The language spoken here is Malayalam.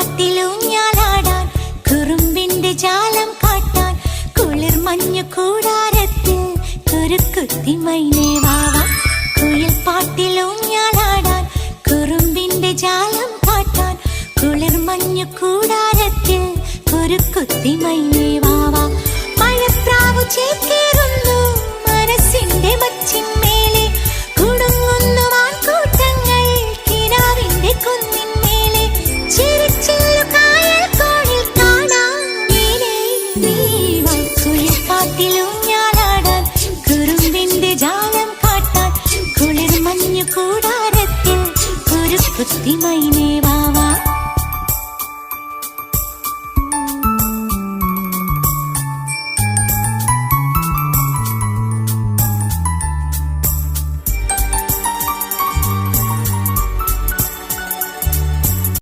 പാട്ടിലൂഞ്ഞാലാടാൻ കുറുമ്പിന്റെ ജാലം കാട്ടാൻ കുളിർ മഞ്ഞു കൂടാരത്തിൽ കുരുക്കുത്തി മൈനേ വാവാ. കുയിൽ പാട്ടിലൂഞ്ഞാലാടാൻ കുറുമ്പിന്റെ ജാലം കാട്ടാൻ കുളിർ മഞ്ഞു കൂടാരത്തിൽ കുരുക്കുത്തി മൈനേ വാവാ. മഴപ്രാവു ചേക്കേറുന്നു മനസ്സിന്റെ മച്ചിന്മേലെ കുടുങ്ങുന്നു മാൻകൂട്ടങ്ങൾ കിനാവിന്റെ കുന്നിന്മേലെ ചിരിച്ചില്ലു കായൽ കോണിൽ കാണാം നീലേ നീവാ. കുയിൽ പാട്ടിലൂഞ്ഞാലാടാൻ കുറുമ്പിന്റെ ജാലം കാട്ടാൻ കുളിർ മഞ്ഞു കൂടാരത്തിൽ കുരുക്കുത്തി മൈനേ